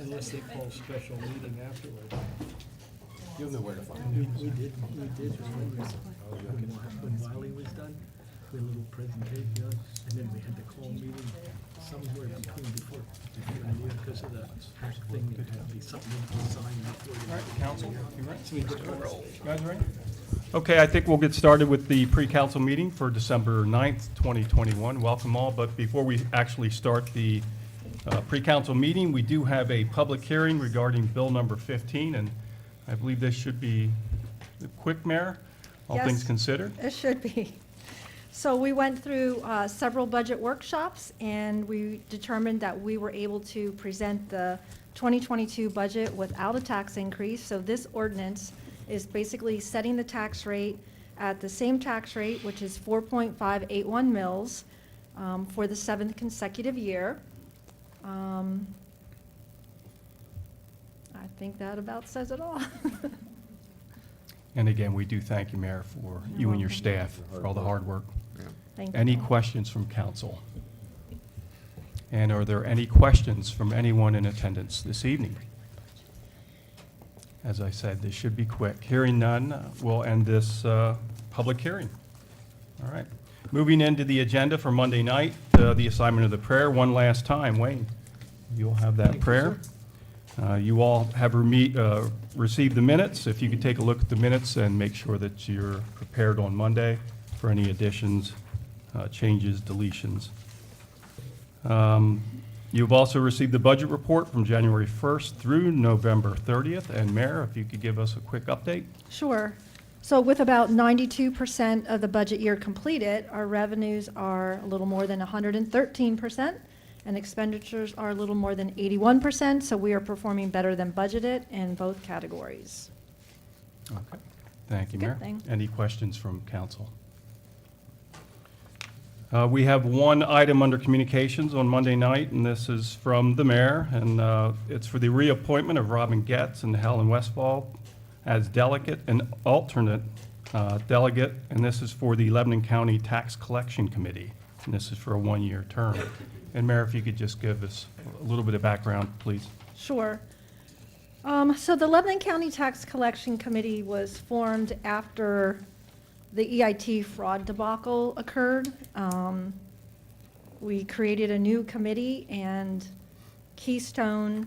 Unless they call a special meeting afterward. You'll know where to find We me. did, when Wiley was done, we had a little presentation, and then we had to call a meeting somewhere before the year, because of the thing, that had to be something signed before. All right, council, you ready? So we took a roll. You guys ready? Okay, I think we'll get started with the pre-council meeting for December 9th, 2021. Welcome all, but before we actually start the pre-council meeting, we do have a public hearing regarding bill number 15, and I believe this should be quick, Mayor, all Yes. things considered. It should be. So we went through several budget workshops, and we determined that we were able to present the 2022 budget without a tax increase. So this ordinance is basically setting the tax rate at the same tax rate, which is 4.581 mils for the 7th consecutive year. I think that about says it all. And again, we do thank you, Mayor, for You're you and your welcome. staff for all the hard work. Thank Any you. questions from council? And are there any questions from anyone in attendance this evening? As I said, this should be quick. Hearing none, we'll end this public hearing. All right. Moving into the agenda for Monday night, the assignment of the prayer. One last time, Wayne, you'll have that prayer. You all have received the minutes. If you could take a look at the minutes and make sure that you're prepared on Monday for any additions, changes, deletions. You've also received the budget report from January 1st through November 30th. And Mayor, if you could give us a quick update. Sure. So with about 92% of the budget year completed, our revenues are a little more than 113%, and expenditures are a little more than 81%, so we are performing better than budgeted in both categories. Okay. Thank you, Good Mayor. thing. Any questions from council? We have one item under communications on Monday night, and this is from the mayor, and it's for the reappointment of Robin Getz and Helen Westfall as delegate and alternate delegate, and this is for the Lebanon County Tax Collection Committee, and this is for a one-year term. And Mayor, if you could just give us a little bit of background, please. Sure. So the Lebanon County Tax Collection Committee was formed after the EIT fraud debacle occurred. We created a new committee, and Keystone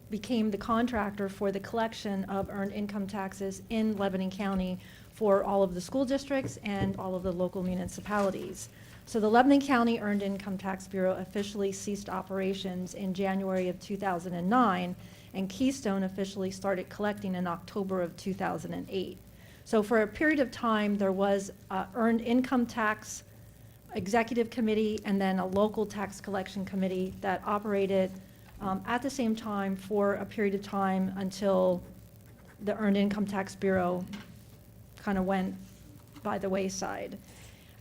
became the contractor for the collection of earned income taxes in Lebanon County for all of the school districts and all of the local municipalities. So the Lebanon County Earned Income Tax Bureau officially ceased operations in January of 2009, and Keystone officially started collecting in October of 2008. So for a period of time, there was a Earned Income Tax Executive Committee and then a local tax collection committee that operated at the same time for a period of time until the Earned Income Tax Bureau kind of went by the wayside.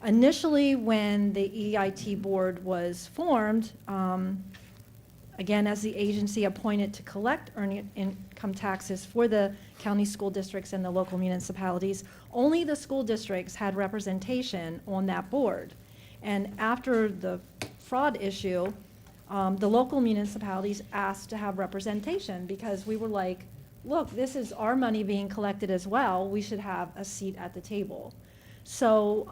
Initially, when the EIT board was formed, again, as the agency appointed to collect earned income taxes for the county school districts and the local municipalities, only the school districts had representation on that board. And after the fraud issue, the local municipalities asked to have representation because we were like, look, this is our money being collected as well. We should have a seat at the table. So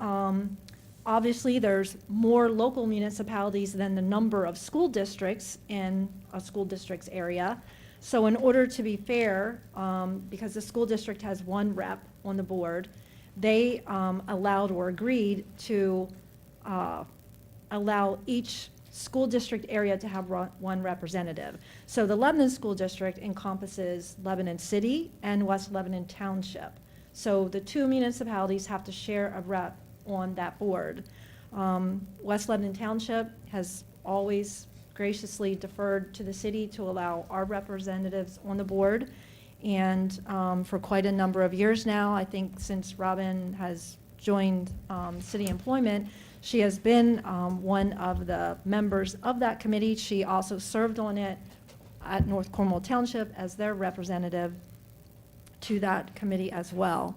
obviously, there's more local municipalities than the number of school districts in a school district's area. So in order to be fair, because the school district has one rep on the board, they allowed or agreed to allow each school district area to have one representative. So the Lebanon School District encompasses Lebanon City and West Lebanon Township. So the two municipalities have to share a rep on that board. West Lebanon Township has always graciously deferred to the city to allow our representatives on the board. And for quite a number of years now, I think since Robin has joined city employment, she has been one of the members of that committee. She also served on it at North Cornwall Township as their representative to that committee as well.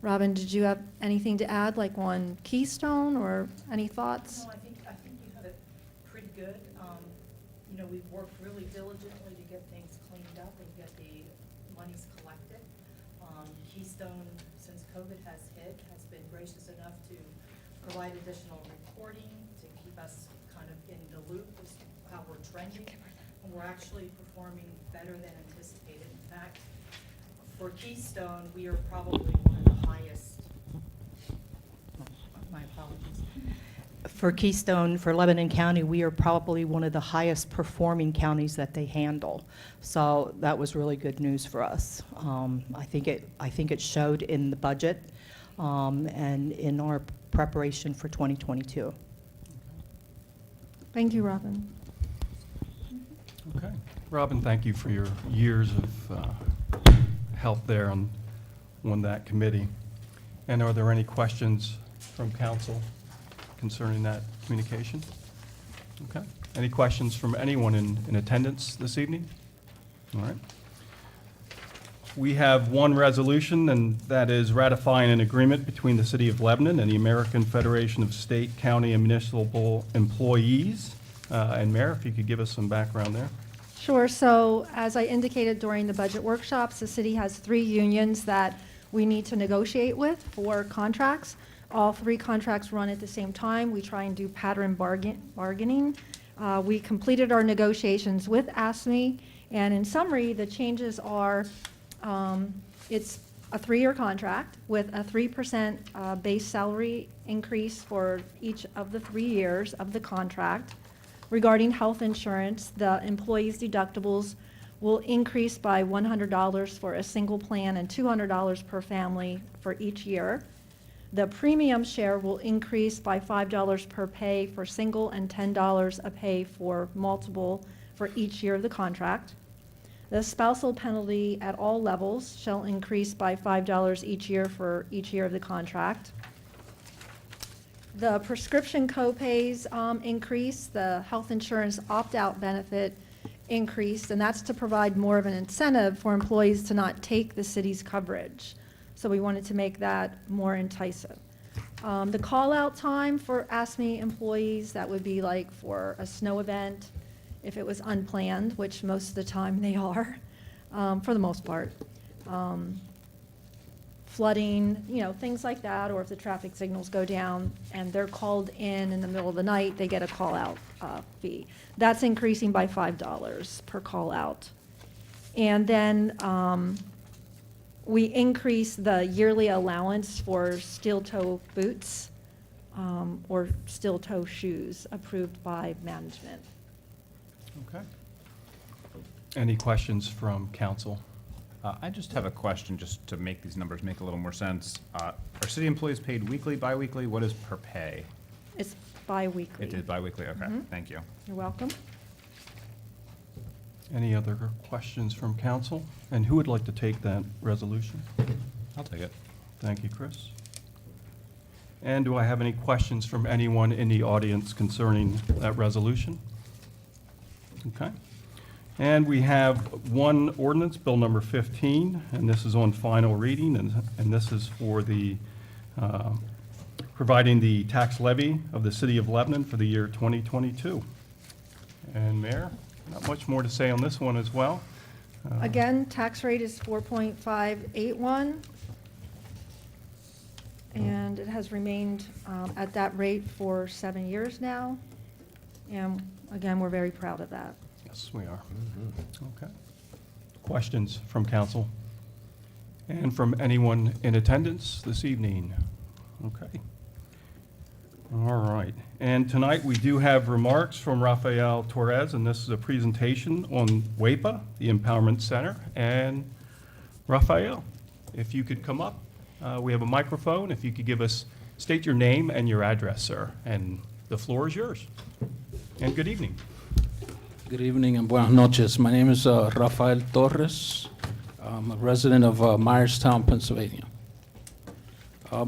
Robin, did you have anything to add, like on Keystone, or any thoughts? No, I think you have it pretty good. you know, we've worked really diligently to get things cleaned up and get the monies collected. Keystone, since COVID has hit, has been gracious enough to provide additional reporting to keep us kind of in the loop as to how we're trending. And we're actually performing better than anticipated. In fact, for Keystone, we are probably one of the highest, my apologies. For Keystone, for Lebanon County, we are probably one of the highest performing counties that they handle. So that was really good news for us. I think it showed in the budget and in our preparation for 2022. Thank you, Robin. Okay. Robin, thank you for your years of help there on that committee. And are there any questions from council concerning that communication? Okay. Any questions from anyone in attendance this evening? All right. We have one resolution, and that is ratifying an agreement between the City of Lebanon and the American Federation of State, County, and Municipal Employees. And Mayor, if you could give us some background there. Sure. So as I indicated during the budget workshops, the city has 3 unions that we need to negotiate with for contracts. All 3 contracts run at the same time. We try and do pattern bargaining. We completed our negotiations with ASME, and in summary, the changes are it's a 3-year contract with a 3% base salary increase for each of the 3 years of the contract. Regarding health insurance, the employees' deductibles will increase by $100 for a single plan and $200 per family for each year. The premium share will increase by $5 per pay for single and $10 a pay for multiple for each year of the contract. The spousal penalty at all levels shall increase by $5 each year for each year of the contract. The prescription copays increase, the health insurance opt-out benefit increased, and that's to provide more of an incentive for employees to not take the city's coverage. So we wanted to make that more enticing. The call-out time for ASME employees, that would be like for a snow event, if it was unplanned, which most of the time they are, for the most part. Flooding, you know, things like that, or if the traffic signals go down and they're called in the middle of the night, they get a call-out fee. That's increasing by $5 per call-out. And then we increase the yearly allowance for steel-toe boots or steel-toe shoes approved by management. Okay. Any questions from council? I just have a question, just to make these numbers make a little more sense. Are city employees paid weekly, biweekly? What is per pay? It's bi-weekly. It is biweekly, okay, thank you. You're welcome. Any other questions from council? And who would like to take that resolution? I'll take it. Thank you, Chris. And do I have any questions from anyone in the audience concerning that resolution? Okay. And we have one ordinance, Bill number 15, and this is on final reading, and this is for the, providing the tax levy of the City of Lebanon for the year 2022. And Mayor, not much more to say on this one as well. Again, tax rate is 4.581, and it has remained at that rate for 7 years now. And again, we're very proud of that. Yes, we are. Okay. Questions from council? And from anyone in attendance this evening? Okay. All right. And tonight, we do have remarks from Rafael Torres, and this is a presentation on WEPA, the Empowerment Center. And Rafael, if you could come up. We have a microphone. If you could give us, state your name and your address, sir. And the floor is yours. And good evening. Good evening and buenas noches. My name is Rafael Torres. I'm a resident of Myerstown, Pennsylvania.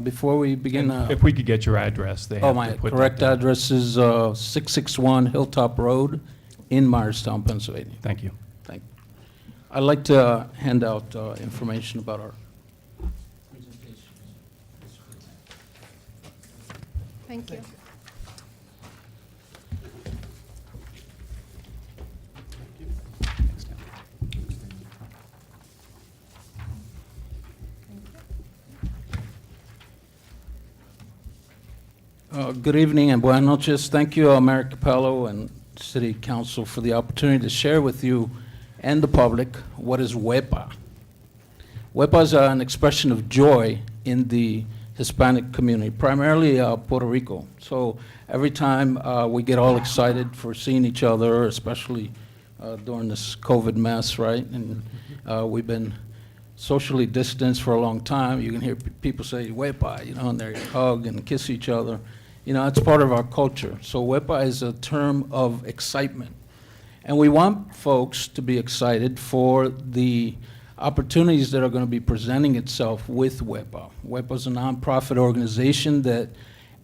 Before we begin, If we could get your address, they have my to put that correct down. address is 661 Hilltop Road in Myerstown, Pennsylvania. Thank you. Thank you. I'd like to hand out information about our presentation. Thank you. Good evening and buenas noches. Thank you, Mayor Capello and City Council, for the opportunity to share with you and the public what is WEPA. WEPA is an expression of joy in the Hispanic community, primarily Puerto Rico. So every time we get all excited for seeing each other, especially during this COVID mess, right? And we've been socially distanced for a long time. You can hear people say "wepa," you know, and they hug and kiss each other. You know, it's part of our culture. So wepa is a term of excitement. And we want folks to be excited for the opportunities that are going to be presenting itself with WEPA. WEPA is a nonprofit organization that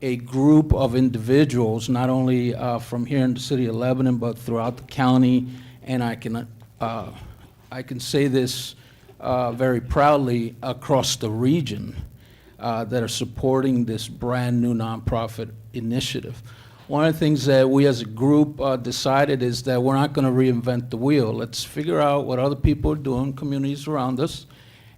a group of individuals, not only from here in the city of Lebanon, but throughout the county, and I can say this very proudly, across the region, that are supporting this brand new nonprofit initiative. One of the things that we as a group decided is that we're not going to reinvent the wheel. Let's figure out what other people are doing, communities around us,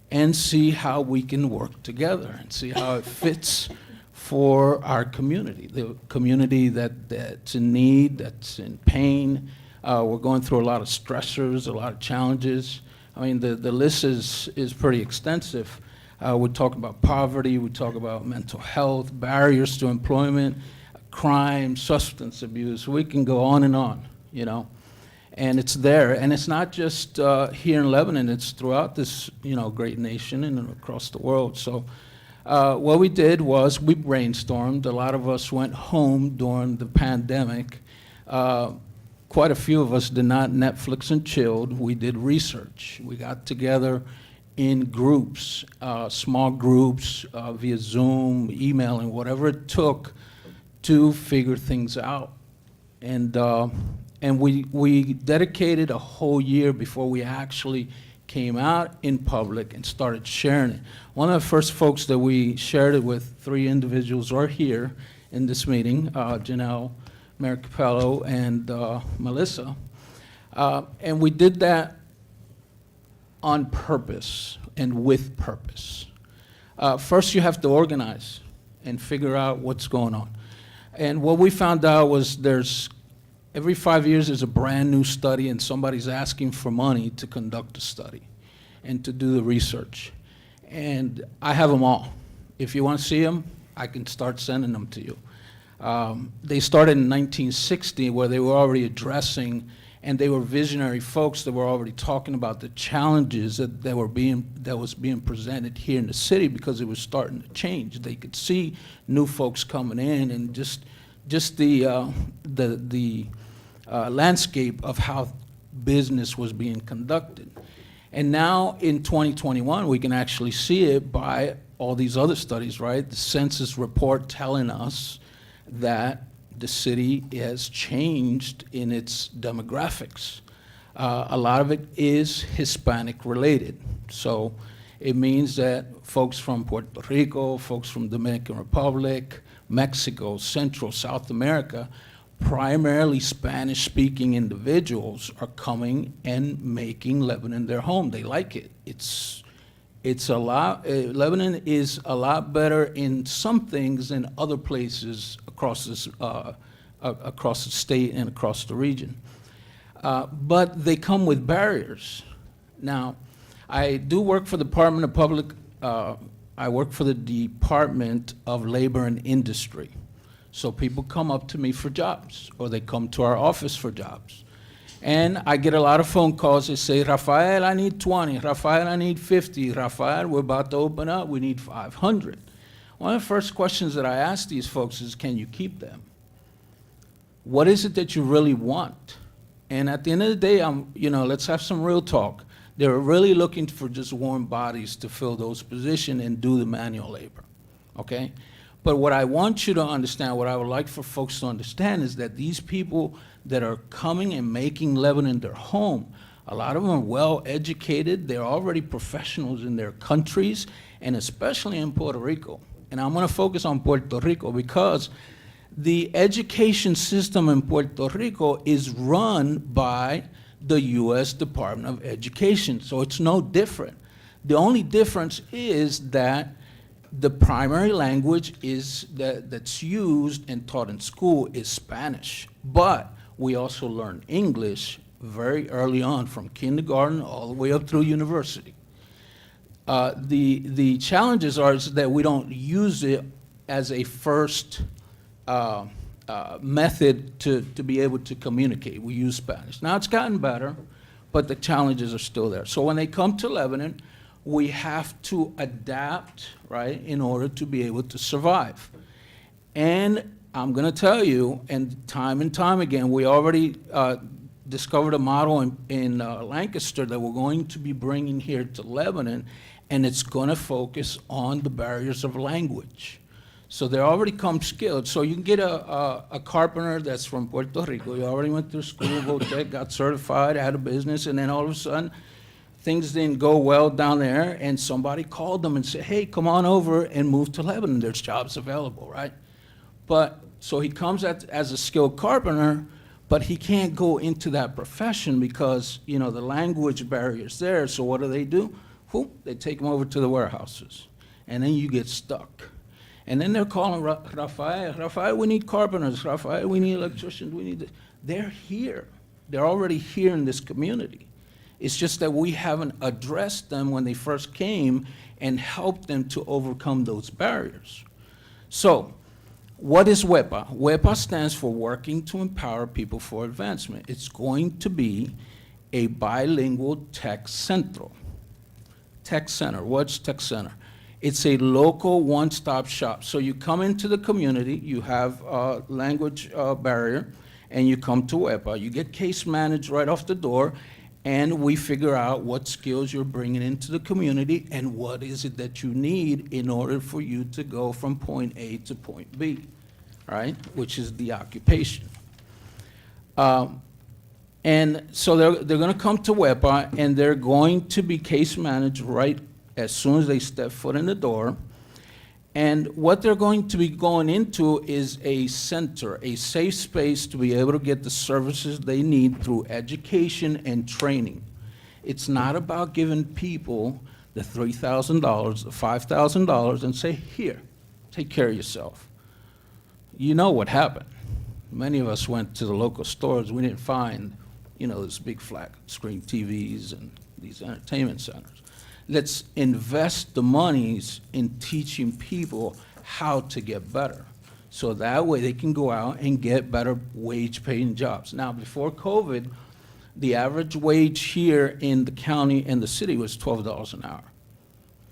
and see how we can work together and see how it fits for our community, the community that's in need, that's in pain. We're going through a lot of stressors, a lot of challenges. I mean, the list is pretty extensive. We talk about poverty, we talk about mental health, barriers to employment, crime, substance abuse. We can go on, you know. And it's there. And it's not just here in Lebanon, it's throughout this, you know, great nation and across the world. So what we did was we brainstormed. A lot of us went home during the pandemic. Quite a few of us did not Netflix and chilled. We did research. We got together in groups, small groups, via Zoom, emailing, whatever it took to figure things out. And we dedicated a whole year before we actually came out in public and started sharing it. One of the first folks that we shared it with, 3 individuals are here in this meeting, Janelle, Mayor Capello, and Melissa. And we did that on purpose and with purpose. First, you have to organize and figure out what's going on. And what we found out was every 5 years there's a brand new study and somebody's asking for money to conduct the study and to do the research. And I have them all. If you want to see them, I can start sending them to you. They started in 1960 where they were already addressing, and they were visionary folks that were already talking about the challenges that was being presented here in the city because it was starting to change. They could see new folks coming in and just the landscape of how business was being conducted. And now in 2021, we can actually see it by all these other studies, right? The census report telling us that the city has changed in its demographics. A lot of it is Hispanic related. So it means that folks from Puerto Rico, folks from Dominican Republic, Mexico, Central, South America, primarily Spanish-speaking individuals are coming and making Lebanon their home. They like it. It's a lot, Lebanon is a lot better in some things than other places across the state and across the region. But they come with barriers. Now, I do work for the Department of Public, I work for the Department of Labor and Industry. So people come up to me for jobs, or they come to our office for jobs. And I get a lot of phone calls that say, Rafael, I need 20. Rafael, I need 50. Rafael, we're about to open up. We need 500. One of the first questions that I ask these folks is, can you keep them? What is it that you really want? And at the end of the day, let's have some real talk. They're really looking for just warm bodies to fill those positions and do the manual labor, okay? But what I want you to understand, what I would like for folks to understand is that these people that are coming and making Lebanon their home, a lot of them are well educated, they're already professionals in their countries, and especially in Puerto Rico. And I'm gonna focus on Puerto Rico because the education system in Puerto Rico is run by the U.S. Department of Education, so it's no different. The only difference is that the primary language that's used and taught in school is Spanish, but we also learn English very early on, from kindergarten all the way up through university. The challenges are is that we don't use it as a first method to be able to communicate. We use Spanish. Now, it's gotten better, but the challenges are still there. So when they come to Lebanon, we have to adapt, right, in order to be able to survive. And I'm going to tell you, and time again, we already discovered a model in Lancaster that we're going to be bringing here to Lebanon, and it's going to focus on the barriers of language. So they already come skilled. So you can get a carpenter that's from Puerto Rico. He already went through school, Votech, got certified, had a business, and then all of a sudden, things didn't go well down there, and somebody called them and said, hey, come on over and move to Lebanon. There's jobs available, right? But, so he comes as a skilled carpenter, but he can't go into that profession because, you know, the language barrier's there. So what do? Whoop, they take him over to the warehouses, and then you get stuck. And then they're calling Rafael, we need carpenters, Rafael, we need electricians, we need this. They're here. They're already here in this community. It's just that we haven't addressed them when they first came and helped them to overcome those barriers. So, what is WEPA? WEPA stands for Working to Empower People for Advancement. It's going to be a bilingual tech center. Tech center, what's tech center? It's a local one-stop shop. So you come into the community, you have a language barrier, and you come to WEPA. You get case managed right off the door, and we figure out what skills you're bringing into the community and what is it that you need in order for you to go from point A to point B, right? Which is the occupation. And so they're going to come to WEPA, and they're going to be case managed right as soon as they step foot in the door. And what they're going to be going into is a center, a safe space to be able to get the services they need through education and training. It's not about giving people the $3,000, the $5,000 and say, here, take care of yourself. You know what happened. Many of us went to the local stores, we didn't find, you know, these big flat screen TVs and these entertainment centers. Let's invest the monies in teaching people how to get better. So that way they can go out and get better wage-paying jobs. Now, before COVID, the average wage here in the county and the city was $12 an hour.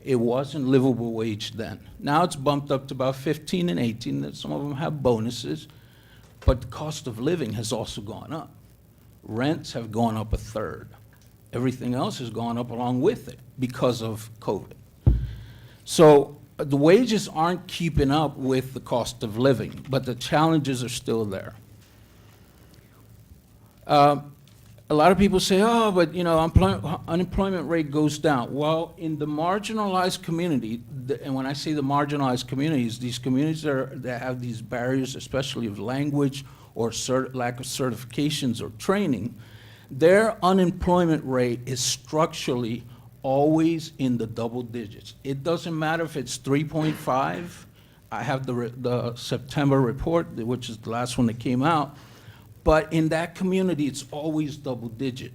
It wasn't livable wage then. Now it's bumped up to about 15 and 18, and some of them have bonuses, but the cost of living has also gone up. Rents have gone up a third. Everything else has gone up along with it because of COVID. So the wages aren't keeping up with the cost of living, but the challenges are still there. A lot of people say, oh, but you know, unemployment rate goes down. Well, in the marginalized community, and when I say the marginalized communities, these communities that have these barriers, especially of language or lack of certifications or training, their unemployment rate is structurally always in the double digits. It doesn't matter if it's 3.5. I have the September report, which is the last one that came out. But in that community, it's always double digit.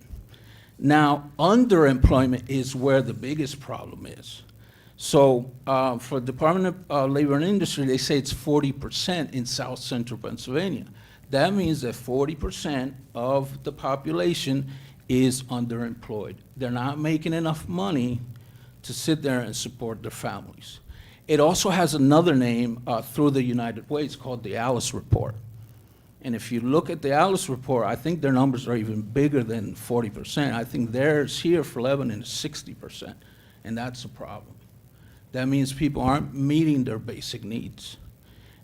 Now, underemployment is where the biggest problem is. So for the Department of Labor and Industry, they say it's 40% in South Central Pennsylvania. That means that 40% of the population is underemployed. They're not making enough money to sit there and support their families. It also has another name through the United Way. It's called the Alice Report. And if you look at the Alice Report, I think their numbers are even bigger than 40%. I think theirs here for Lebanon is 60%, and that's a problem. That means people aren't meeting their basic needs.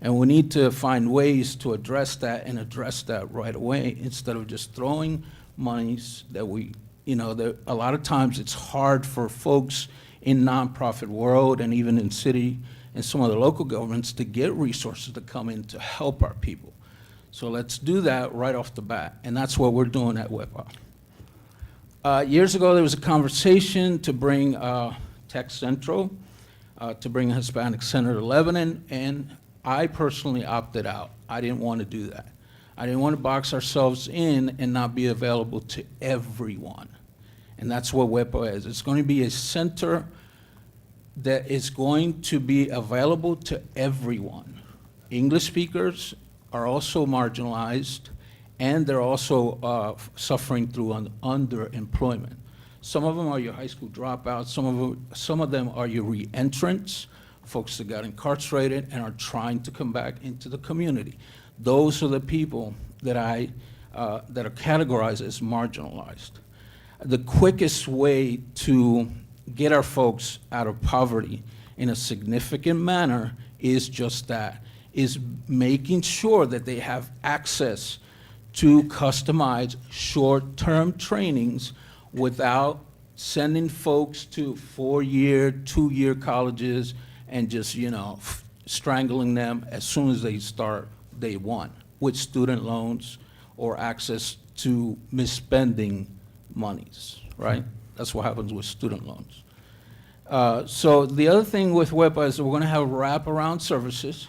And we need to find ways to address that and address that right away instead of just throwing monies that we, you know, a lot of times it's hard for folks in nonprofit world and even in city and some of the local governments to get resources to come in to help our people. So let's do that right off the bat, and that's what we're doing at WEPA. Years ago, there was a conversation to bring Tech Central. to bring a Hispanic Center to Lebanon, and I personally opted out. I didn't want to do that. I didn't want to box ourselves in and not be available to everyone. And that's what WEPA is. It's going to be a center that is going to be available to everyone. English speakers are also marginalized, and they're also suffering through underemployment. Some of them are your high school dropouts. Some of them are your re-entrants, folks that got incarcerated and are trying to come back into the community. Those are the people that that are categorized as marginalized. The quickest way to get our folks out of poverty in a significant manner is just that, is making sure that they have access to customized short-term trainings without sending folks to 4-year, 2-year colleges and just, strangling them as soon as they start day one with student loans or access to misspending monies, right? That's what happens with student loans. So the other thing with WEPA is that we're going to have wraparound services.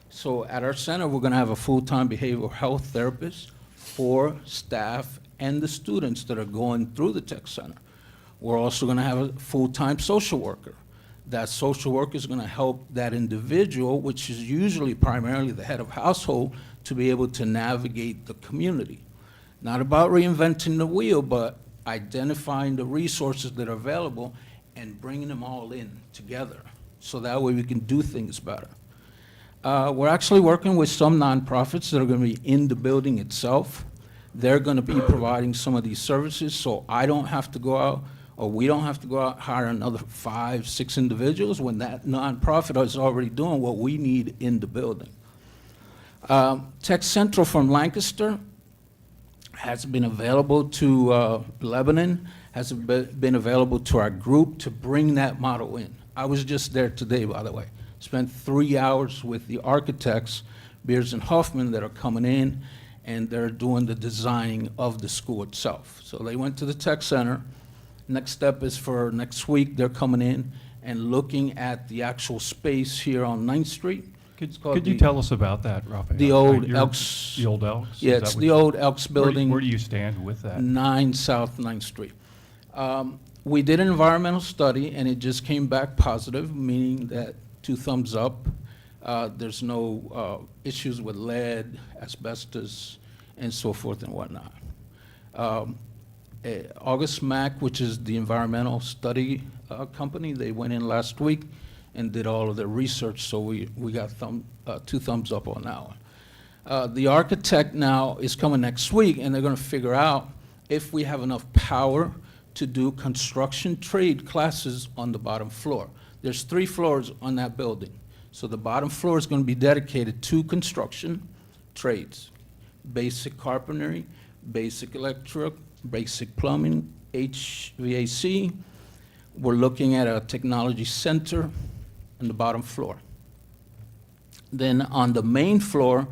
So at our center, we're going to have a full-time behavioral health therapist for staff and the students that are going through the tech center. We're also going to have a full-time social worker. That social worker is going to help that individual, which is usually primarily the head of household, to be able to navigate the community. Not about reinventing the wheel, but identifying the resources that are available and bringing them all in together, so that way we can do things better. We're actually working with some nonprofits that are going to be in the building itself. They're going to be providing some of these services, so I don't have to go out, or we don't have to go out and hire another 5, 6 individuals when that nonprofit is already doing what we need in the building. Tech Central from Lancaster has been available to Lebanon, has been available to our group to bring that model in. I was just there today, by the way. Spent 3 hours with the architects, Beers and Hoffman, that are coming in, and they're doing the designing of the school itself. So they went to the tech center. Next step is for next week, they're coming in and looking at the actual space here on 9th Street. Could you tell us about that, Rafael? The old You're- Elks. The old Elks? Yeah, Is it's that the what- old Elks building. Where do you stand with that? 9 South 9th Street. We did an environmental study, and it just came back positive, meaning that 2 thumbs up. There's no issues with lead, asbestos, and so forth and whatnot. August Mac, which is the environmental study company, they went in last week and did all of their research, so we got 2 thumbs up on that one. The architect now is coming next week, and they're going to figure out if we have enough power to do construction trade classes on the bottom floor. There's 3 floors on that building. So the bottom floor is going to be dedicated to construction trades, basic carpentry, basic electric, basic plumbing, HVAC. We're looking at a technology center on the bottom floor. Then on the main floor,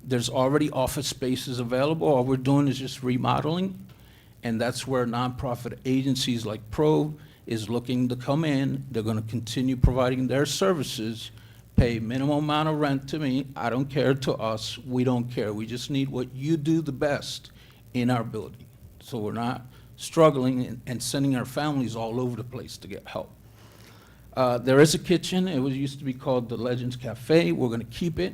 there's already office spaces available. All we're doing is just remodeling, and that's where nonprofit agencies like Pro is looking to come in. They're going to continue providing their services, pay minimum amount of rent to me. I don't care, to us. We don't care. We just need what you do the best in our building. So we're not struggling and sending our families all over the place to get help. There is a kitchen. It used to be called the Legends Cafe. We're going to keep it.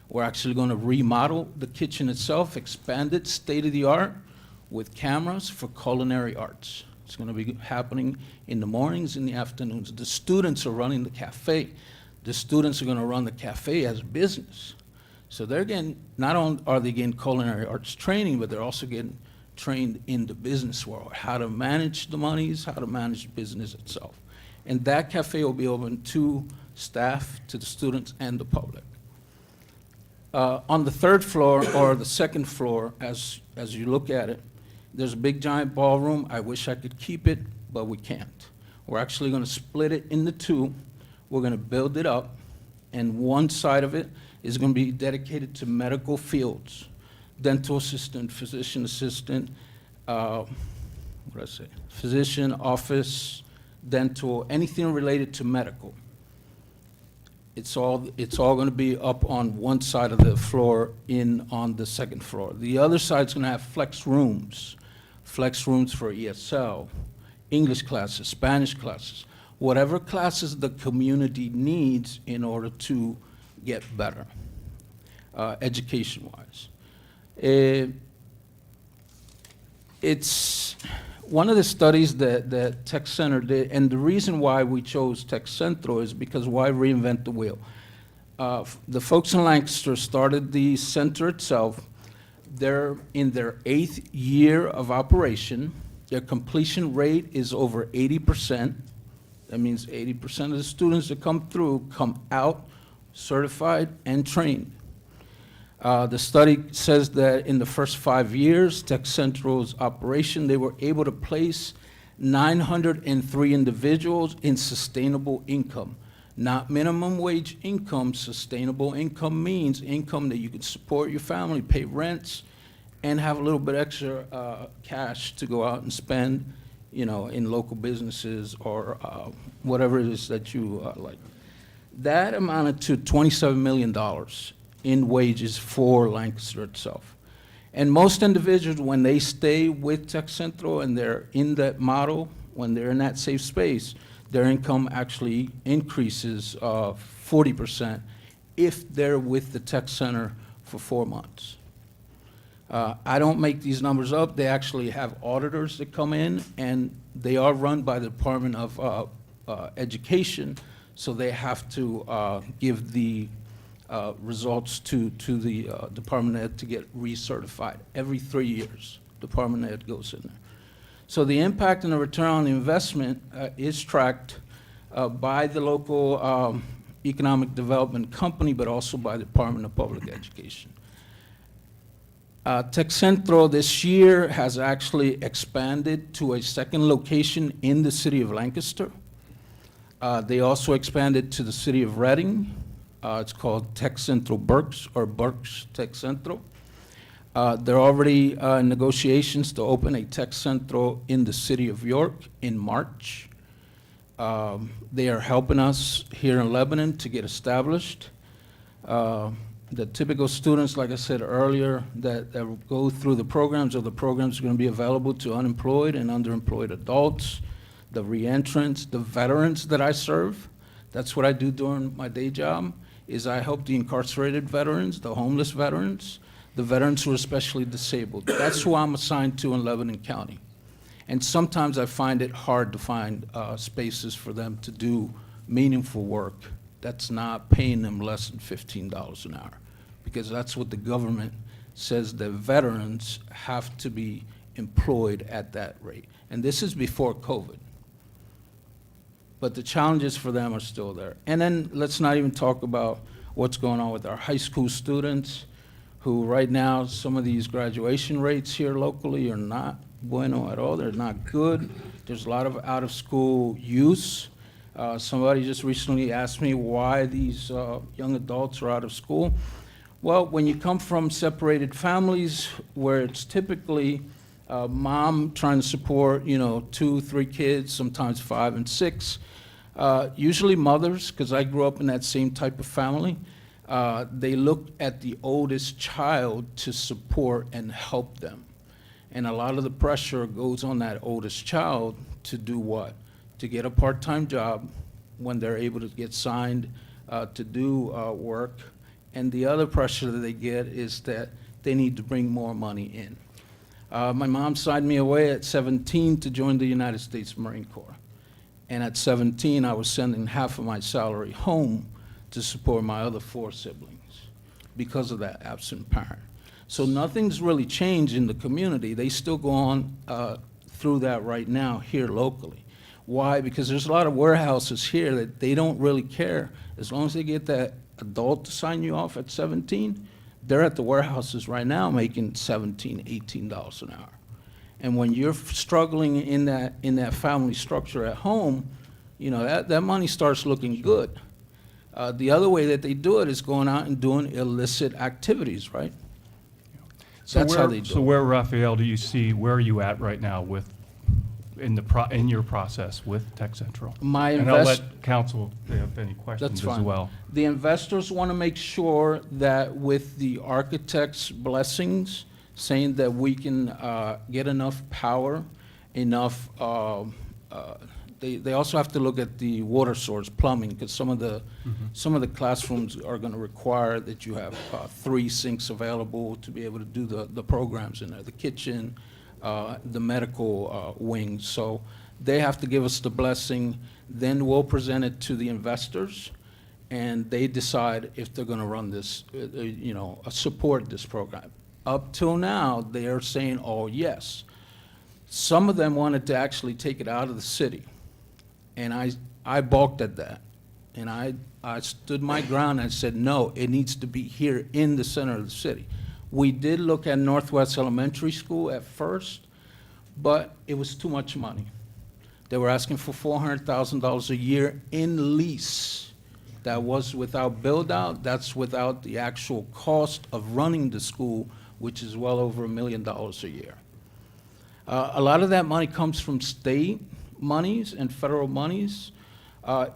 We're actually going to remodel the kitchen itself, expand it, state-of-the-art, with cameras for culinary arts. It's going to be happening in the mornings and the afternoons. The students are running the cafe. The students are going to run the cafe as a business. So they're getting, not only are they getting culinary arts training, but they're also getting trained in the business world, how to manage the monies, how to manage the business itself. And that cafe will be open to staff, to the students, and the public. On the 3rd floor, or the 2nd floor, as you look at it, there's a big giant ballroom. I wish I could keep it, but we can't. We're actually going to split it into 2. We're going to build it up, and one side of it is going to be dedicated to medical fields, dental assistant, physician assistant, physician, office, dental, anything related to medical. It's all going to be up on one side of the floor on the second floor. The other side's going to have flex rooms for ESL, English classes, Spanish classes, whatever classes the community needs in order to get better, education-wise. It's one of the studies that Tech Center did, and the reason why we chose Tech Centro is because why reinvent the wheel? The folks in Lancaster started the center itself. They're in their 8th year of operation. Their completion rate is over 80%. That means 80% of the students that come through come out certified and trained. The study says that in the first 5 years, Tech Central's operation, they were able to place 903 individuals in sustainable income. Not minimum wage income. Sustainable income means income that you can support your family, pay rents, and have a little bit extra cash to go out and spend, in local businesses or whatever it is that you like. That amounted to $27 million in wages for Lancaster itself. And most individuals, when they stay with Tech Centro and they're in that model, when they're in that safe space, their income actually increases 40% if they're with the Tech Center for 4 months. I don't make these numbers up. They actually have auditors that come in, and they are run by the Department of Education, so they have to give the results to the Department of Ed to get recertified. Every 3 years, Department of Ed goes in there. So the impact and the return on the investment is tracked by the local economic development company, but also by the Department of Public Education. Tech Centro this year has actually expanded to a second location in the city of Lancaster. They also expanded to the city of Reading. It's called Tech Centro Berks, or Berks Tech Centro. They're already in negotiations to open a Tech Centro in the city of York in March. They are helping us here in Lebanon to get established. The typical students, like I said earlier, that go through the programs, are going to be available to unemployed and underemployed adults, the reentrants, the veterans that I serve. That's what I do during my day job, is I help the incarcerated veterans, the homeless veterans, the veterans who are especially disabled. That's who I'm assigned to in Lebanon County. And sometimes I find it hard to find spaces for them to do meaningful work that's not paying them less than $15 an hour, because that's what the government says that veterans have to be employed at that rate. And this is before COVID. But the challenges for them are still there. And then let's not even talk about what's going on with our high school students, who right now, some of these graduation rates here locally are not bueno at all. They're not good. There's a lot of out-of-school use. Somebody just recently asked me why these young adults are out of school. Well, when you come from separated families where it's typically mom trying to support, 2, 3 kids, sometimes 5 and 6, usually mothers, because I grew up in that same type of family, they look at the oldest child to support and help them. And a lot of the pressure goes on that oldest child to do what? To get a part-time job when they're able to get signed to do work. And the other pressure that they get is that they need to bring more money in. My mom signed me away at 17 to join the United States Marine Corps. And at 17, I was sending half of my salary home to support my other 4 siblings because of that absent parent. So nothing's really changed in the community. They still go on through that right now here locally. Why? Because there's a lot of warehouses here that they don't really care. As long as they get that adult to sign you off at 17, they're at the warehouses right now making $17, $18 an hour. And when you're struggling in that family structure at home, that money starts looking good. The other way that they do it is going out and doing illicit activities, right? That's how they do it. So where, Raphael, where are you at right now with in your process with Tech Central? My And I'll invest, let council, if they have any questions as fine. well. the investors want to make sure that with the architect's blessings, saying that we can get enough power, enough, they also have to look at the water source, plumbing, because some of the classrooms are going to require that you have 3 sinks available to be able to do the programs in there, the kitchen, the medical wing. So they have to give us the blessing, then we'll present it to the investors, and they decide if they're going to run this, support this program. Up till now, they are saying, oh, yes. Some of them wanted to actually take it out of the city, and I balked at that. And I stood my ground and said, no, it needs to be here in the center of the city. We did look at Northwest Elementary School at first, but it was too much money. They were asking for $400,000 a year in lease. That was without build-out, that's without the actual cost of running the school, which is well over $1 million a year. A lot of that money comes from state monies and federal monies.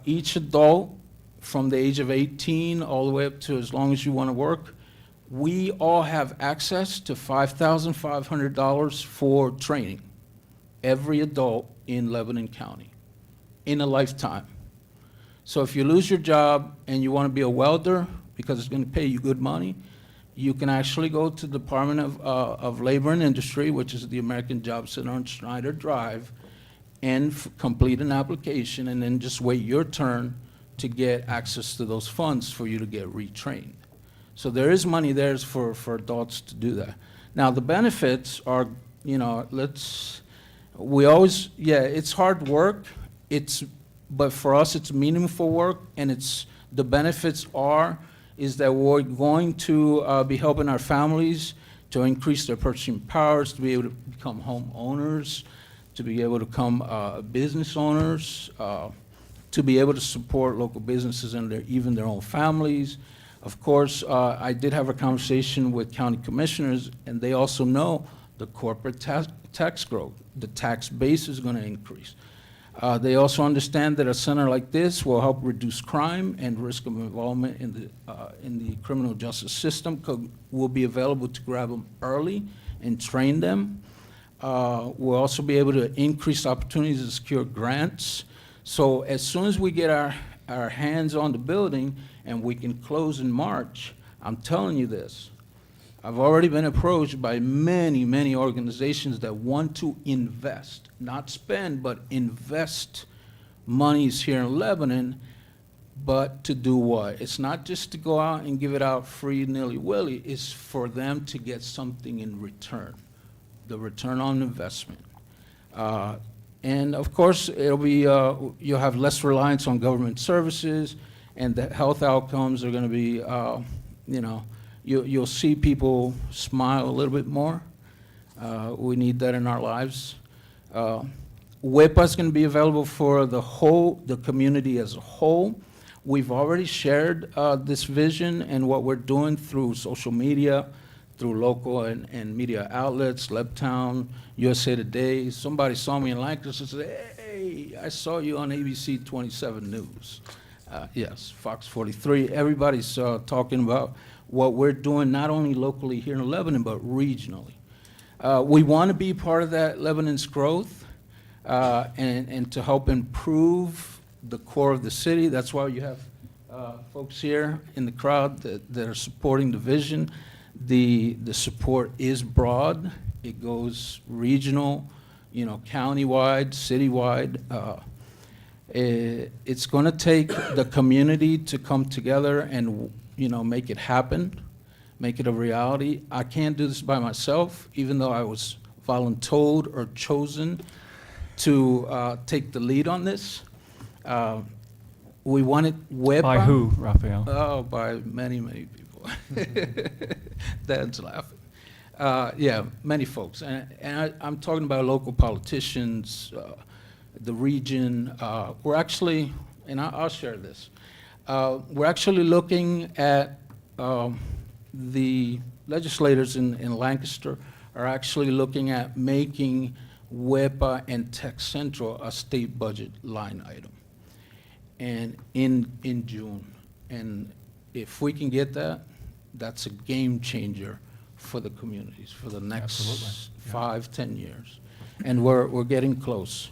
Each adult, from the age of 18 all the way up to as long as you want to work, we all have access to $5,500 for training. Every adult in Lebanon County, in a lifetime. So if you lose your job and you want to be a welder, because it's going to pay you good money, you can actually go to the Department of Labor and Industry, which is the American Job Center on Schneider Drive, and complete an application, and then just wait your turn to get access to those funds for you to get retrained. So there is money there for adults to do that. Now, the benefits are, it's hard work, but for us, it's meaningful work, and the benefits is that we're going to be helping our families to increase their purchasing powers, to be able to become homeowners, to be able to become business owners, to be able to support local businesses and even their own families. Of course, I did have a conversation with county commissioners, and they also know the corporate tax growth. The tax base is going to increase. They also understand that a center like this will help reduce crime and risk of involvement in the criminal justice system. We'll be available to grab them early and train them. We'll also be able to increase opportunities to secure grants. So as soon as we get our hands on the building and we can close in March, I'm telling you this, I've already been approached by many, many organizations that want to invest, not spend, but invest monies here in Lebanon, but to do what? It's not just to go out and give it out free nilly-willy, it's for them to get something in return, the return on investment. And of course, it'll be, you'll have less reliance on government services, and the health outcomes are gonna be, you'll see people smile a little bit more. We need that in our lives. WIPA is going to be available for the community as a whole. We've already shared this vision and what we're doing through social media, through local and media outlets, Lebtown, USA Today. Somebody saw me in Lancaster and said, hey, I saw you on ABC 27 News. Yes, Fox 43. Everybody's talking about what we're doing not only locally here in Lebanon, but regionally. We want to be part of that Lebanon's growth and to help improve the core of the city. That's why you have folks here in the crowd that are supporting the vision. The support is broad. It goes regional, countywide, citywide. It's going to take the community to come together and make it happen, make it a reality. I can't do this by myself, even though I was voluntold or chosen to take the lead on this. We wanted WIPA. By who, Raphael? Oh, by many, many people. Dad's laughing. Yeah, many folks. And I'm talking about local politicians, the region. We're actually, and I'll share this. We're actually looking at the legislators in Lancaster are actually looking at making WEPA and Tech Central a state budget line item, and in June. And if we can get that, that's a game changer for the communities for the next Absolutely, yeah. 5, 10 years. And we're getting close.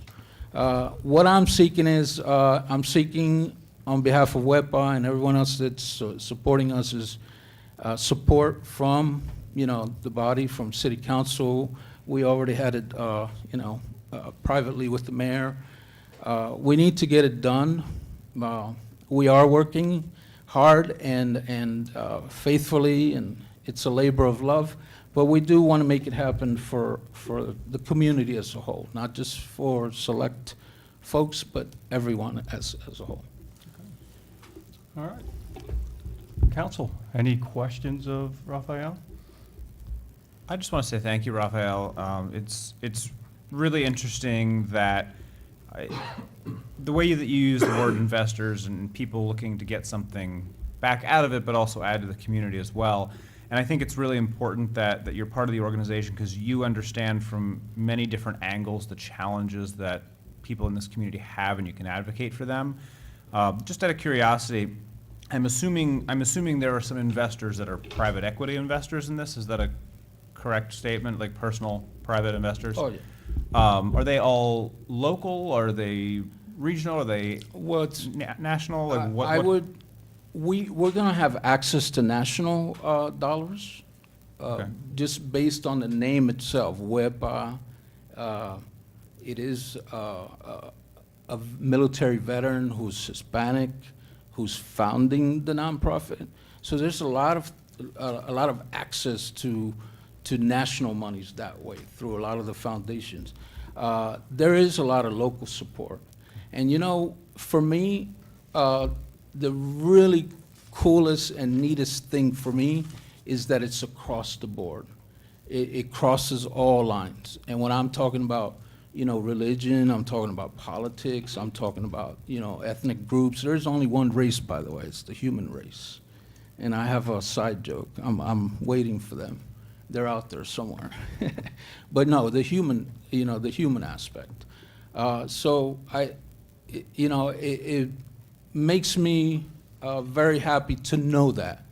What I'm seeking is, I'm seeking on behalf of WEPA and everyone else that's supporting us is support from, the body, from City Council. We already had it, privately with the mayor. We need to get it done. We are working hard and faithfully, and it's a labor of love, but we do want to make it happen for the community as a whole, not just for select folks, but everyone as a whole. All right. Council, any questions of Raphael? I just want to say thank you, Raphael. It's really interesting that the way that you use the word investors and people looking to get something back out of it, but also add to the community as well. And I think it's really important that you're part of the organization because you understand from many different angles the challenges that people in this community have, and you can advocate for them. Just out of curiosity, I'm assuming there are some investors that are private equity investors in this. Is that a correct statement, like personal private investors? Oh, yeah. Are they all local? Are they regional? Are they Well, it's, national? Like we're gonna have access to national dollars, Okay. just based on the name itself, WEPA. It is a military veteran who's Hispanic, who's founding the nonprofit. So there's a lot of access to national monies that way through a lot of the foundations. There is a lot of local support. And for me, the really coolest and neatest thing for me is that it's across the board. It crosses all lines. And when I'm talking about, religion, I'm talking about politics, I'm talking about, ethnic groups. There's only one race, by the way, it's the human race. And I have a side joke. I'm waiting for them. They're out there somewhere. But no, the human aspect. So it makes me very happy to know that.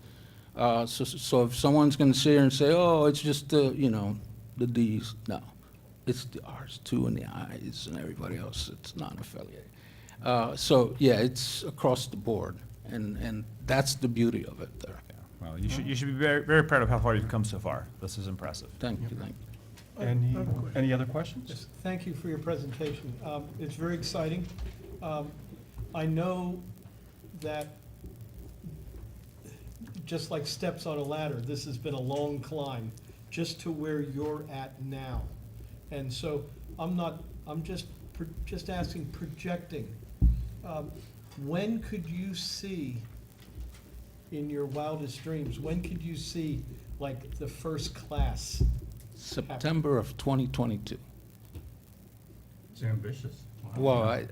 So if someone's going to sit here and say, oh, it's just the D's, no. It's the R's too, and the I's and everybody else. It's non-affiliated. So yeah, it's across the board, and that's the beauty of it there. Well, you should be very, very proud of how far you've come so far. This is impressive. Thank you. Any other questions? Yes, thank you for your presentation. It's very exciting. I know that, just like steps on a ladder, this has been a long climb just to where you're at now. And so I'm just asking, projecting, when could you see, in your wildest dreams, when could you see like the first class? September of 2022. It's ambitious. Well,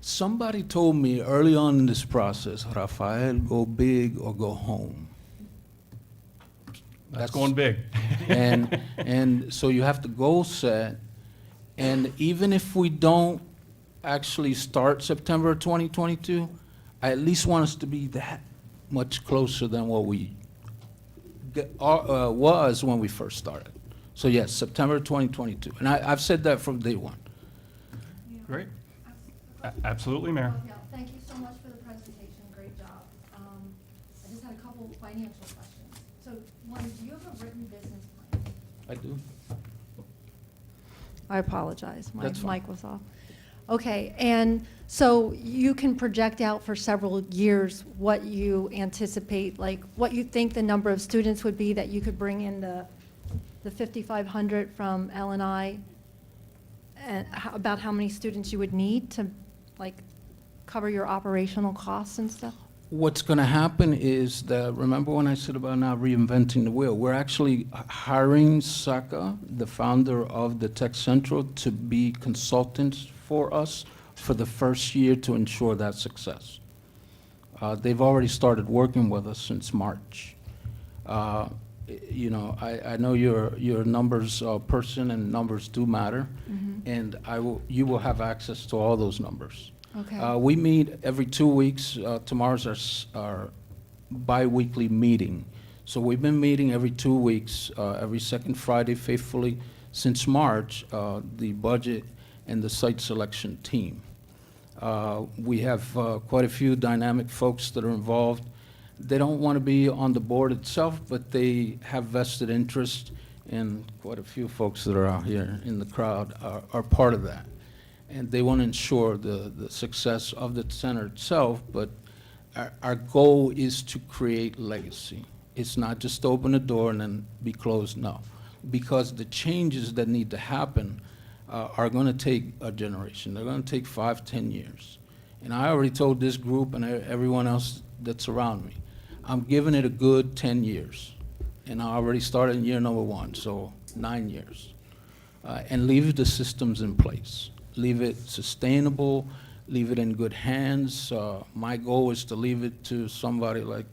somebody told me early on in this process, Rafael, go big or go home. That's going big. And so you have to goal set, and even if we don't actually start September 2022, I at least want us to be that much closer than what we was when we first started. So yes, September 2022, and I've said that from day one. Great. Absolutely, Mayor. Yeah, thank you so much for the presentation, great job. I just had a couple financial questions. So, one, do you have a written business plan? I do. I apologize, my That's fine. mic was off. Okay, and so you can project out for several years what you anticipate, like what you think the number of students would be that you could bring in the 5,500 from L&I, and about how many students you would need to like cover your operational costs and stuff? What's going to happen is that, remember when I said about not reinventing the wheel, we're actually hiring Saka, the founder of the Tech Central, to be consultants for us for the first year to ensure that success. They've already started working with us since March. you know, I know you're a numbers person, and numbers do matter, and you will have access to all those numbers. Okay. We meet every 2 weeks. Tomorrow's our bi-weekly meeting. So we've been meeting every 2 weeks, every second Friday faithfully since March, the budget and the site selection team. We have quite a few dynamic folks that are involved. They don't want to be on the board itself, but they have vested interest, and quite a few folks that are out here in the crowd are part of that. And they want to ensure the success of the center itself, but our goal is to create legacy. It's not just to open the door and then be closed, no. Because the changes that need to happen are going to take a generation. They're going to take 5, 10 years. And I already told this group and everyone else that's around me, I'm giving it a good 10 years. And I already started in year number 1, so 9 years. And leave the systems in place. Leave it sustainable, leave it in good hands. My goal is to leave it to somebody like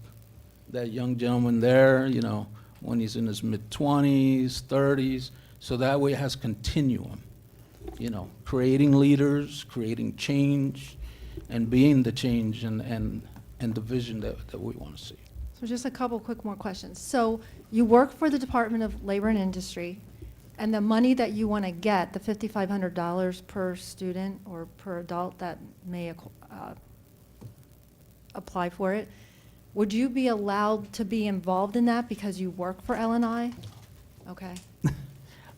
that young gentleman there, you know, when he's in his mid-20s, 30s, so that way it has continuum, you know, creating leaders, creating change, and being the change and the vision that we want to see. So just a couple quick more questions. So you work for the Department of Labor and Industry, and the money that you want to get, the $5,500 per student or per adult that may apply for it, would you be allowed to be involved in that because you work for LNI? Okay.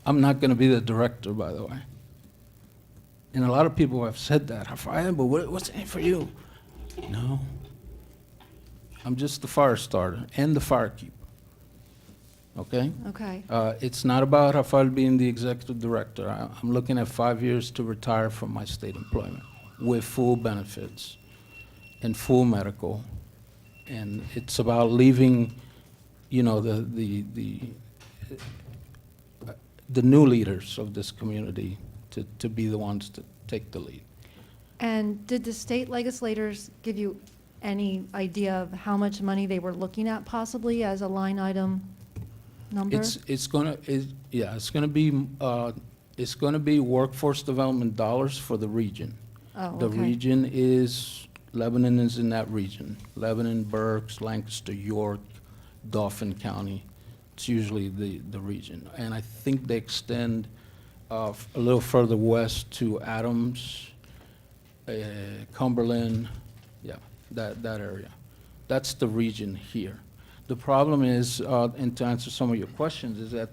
I'm not going to be the director, by the way. And a lot of people have said that. But what's in it for you? No. I'm just the fire starter and the firekeeper. Okay? Okay. It's not about Rafael being the executive director. I'm looking at 5 years to retire from my state employment with full benefits and full medical. And it's about leaving, you know, the new leaders of this community to be the ones to take the lead. And did the state legislators give you any idea of how much money they were looking at possibly as a line item number? It's gonna be workforce development dollars for the region. Oh, The okay. region is, Lebanon is in that region. Lebanon, Berks, Lancaster, York, Dauphin County. It's usually the region. And I think they extend a little further west to Adams, Cumberland, yeah, that area. That's the region here. The problem is, and to answer some of your questions, is that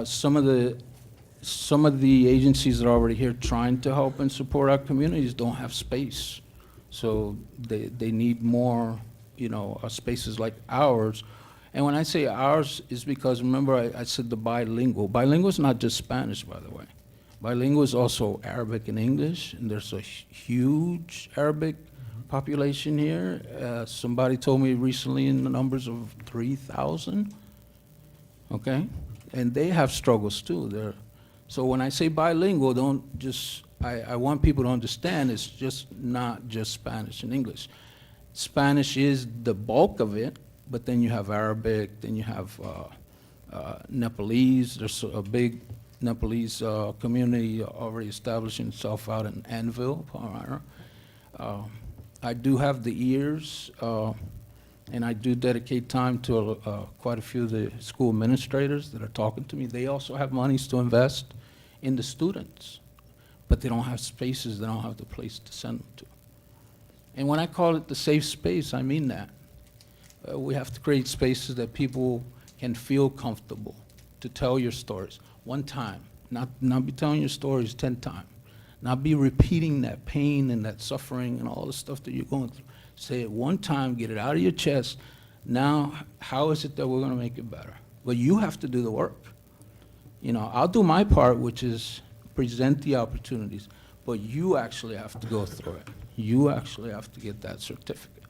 some of the agencies that are already here trying to help and support our communities don't have space. So they need more, you know, spaces like ours. And when I say ours, is because, remember, I said the bilingual. Bilingual is not just Spanish, by the way. Bilingual is also Arabic and English, and there's a huge Arabic population here. Somebody told me recently in the numbers of 3,000, okay? And they have struggles too. So when I say bilingual, don't just, I want people to understand it's just not just Spanish and English. Spanish is the bulk of it, but then you have Arabic, then you have Nepalese. There's a big Nepalese community already establishing itself out in Anvil, Palmyra. I do have the ears, and I do dedicate time to quite a few of the school administrators that are talking to me. They also have monies to invest in the students, but they don't have spaces, they don't have the place to send them to. And when I call it the safe space, I mean that. We have to create spaces that people can feel comfortable to tell your stories. One time, not be telling your stories 10 times. Not be repeating that pain and that suffering and all the stuff that you're going through. Say it one time, get it out of your chest. Now, how is it that we're going to make it better? But you have to do the work. You know, I'll do my part, which is present the opportunities, but you actually have to go through it. You actually have to get that certificate.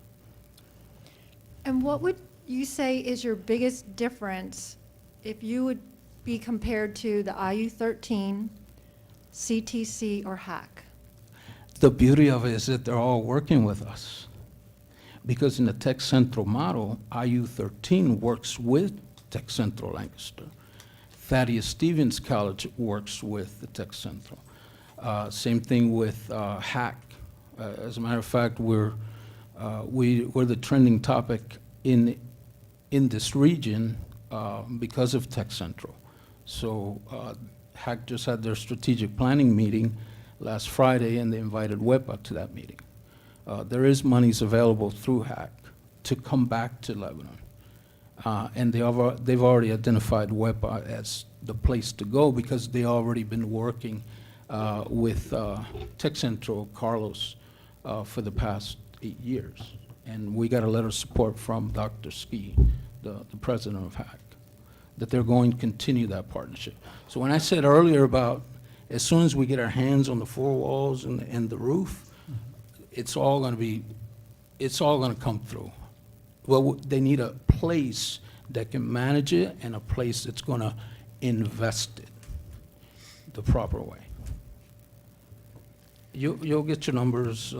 And what would you say is your biggest difference if you would be compared to the IU-13, CTC, or HAC? The beauty of it is that they're all working with us. Because in the Tech Central model, IU-13 works with Tech Central Lancaster. Thaddeus Stevens College works with the Tech Central. Same thing with HAC. As a matter of fact, we're the trending topic in this region because of Tech Central. So HAC just had their strategic planning meeting last Friday, and they invited WEPA to that meeting. There is monies available through HAC to come back to Lebanon. And they've already identified WEPA as the place to go because they already been working with Tech Central, Carlos, for the past 8 years. And we got a letter of support from Dr. Ski, the president of HAC, that they're going to continue that partnership. So when I said earlier about as soon as we get our hands on the four walls and the roof, it's all going to come through. Well, they need a place that can manage it and a place that's going to invest it the proper way. You'll get your numbers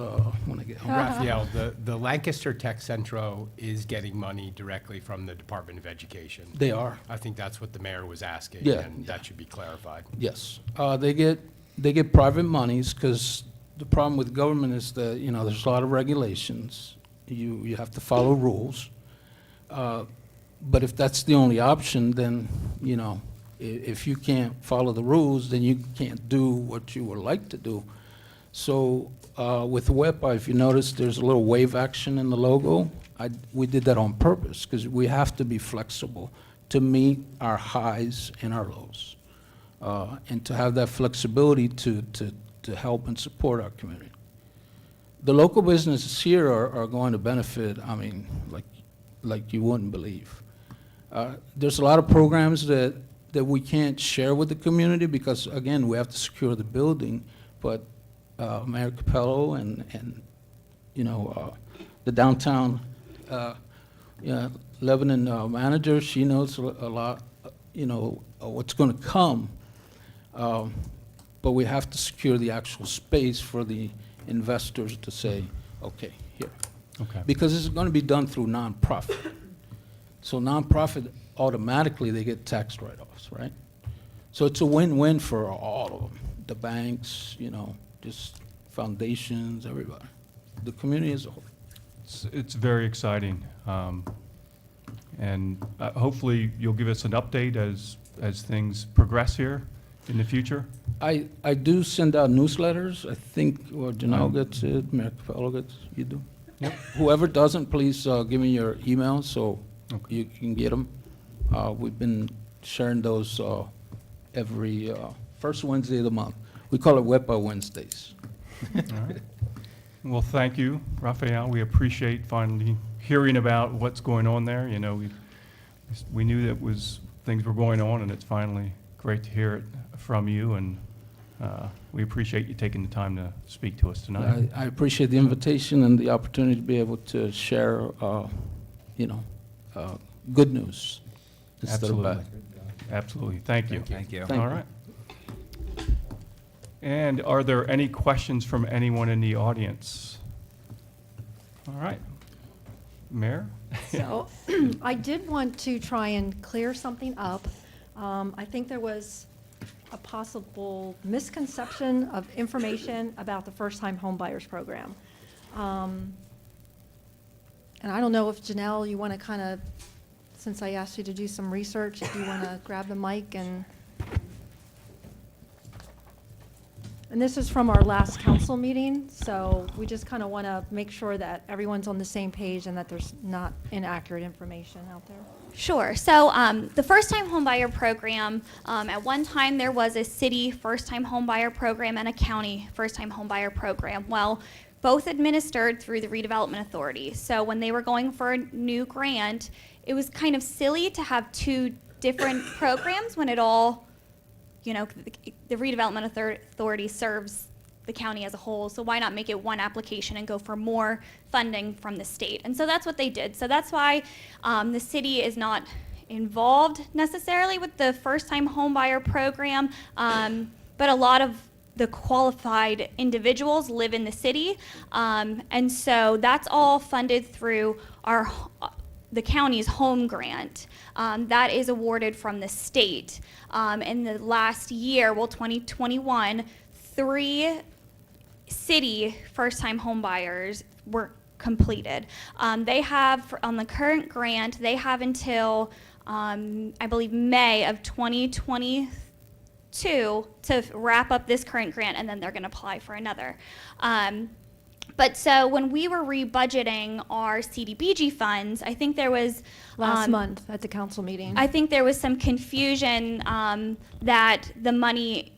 when I get home. Raphael, the Lancaster Tech Centro is getting money directly from the Department of Education. They are, I think that's what the mayor was asking, Yeah, and that should be clarified. yes. They get private monies because the problem with government is that, there's a lot of regulations. You have to follow rules. But if that's the only option, then, if you can't follow the rules, then you can't do what you would like to do. So with WEPA, if you notice, there's a little wave action in the logo. We did that on purpose because we have to be flexible to meet our highs and our lows, and to have that flexibility to help and support our community. The local businesses here are going to benefit, like you wouldn't believe. There's a lot of programs that we can't share with the community because, again, we have to secure the building, but Mayor Capello and the downtown Lebanon manager, she knows a lot, what's going to come, but we have to secure the actual space for the investors to say, okay, here. Okay. Because it's going to be done through nonprofit. So nonprofit, automatically, they get tax write-offs, right? So it's a win-win for all of them, the banks, just foundations, everybody, the community as a whole. It's very exciting. And hopefully you'll give us an update as things progress here in the future. I do send out newsletters. I think, Janelle gets it, Mayor Capello gets, you do? Yep. Whoever doesn't, please give me your email so Okay. you can get them. We've been sharing those every first Wednesday of the month. We call it WEPA Wednesdays. All right. Well, thank you, Raphael. We appreciate finally hearing about what's going on there. We knew that things were going on, and it's finally great to hear it from you, and we appreciate you taking the time to speak to us tonight. I appreciate the invitation and the opportunity to be able to share, good news instead of bad. Absolutely. Thank you. Thank you. Thank All you. right. And are there any questions from anyone in the audience? All right. Mayor? So I did want to try and clear something up. I think there was a possible misconception of information about the first-time homebuyers program. And I don't know if Janelle, you want to kind of, since I asked you to do some research, if you want to grab the mic and this is from our last council meeting, so we just kind of want to make sure that everyone's on the same page and that there's not inaccurate information out there. Sure. So the first-time homebuyer program, at one time there was a city first-time homebuyer program and a county first-time homebuyer program. Well, both administered through the redevelopment authority. So when they were going for a new grant, it was kind of silly to have two different programs when it all, the redevelopment authority serves the county as a whole, so why not make it one application and go for more funding from the state? And so that's what they did. So that's why the city is not involved necessarily with the first-time homebuyer program, but a lot of the qualified individuals live in the city, and so that's all funded through our the county's home grant. That is awarded from the state. In the last year, well, 2021, 3 city first-time home buyers were completed. They have, on the current grant, they have until, I believe, May of 2022 to wrap up this current grant, and then they're going to apply for another. But so when we were rebudgeting our CDBG funds, I think there was Last month at the council meeting. I think there was some confusion that the money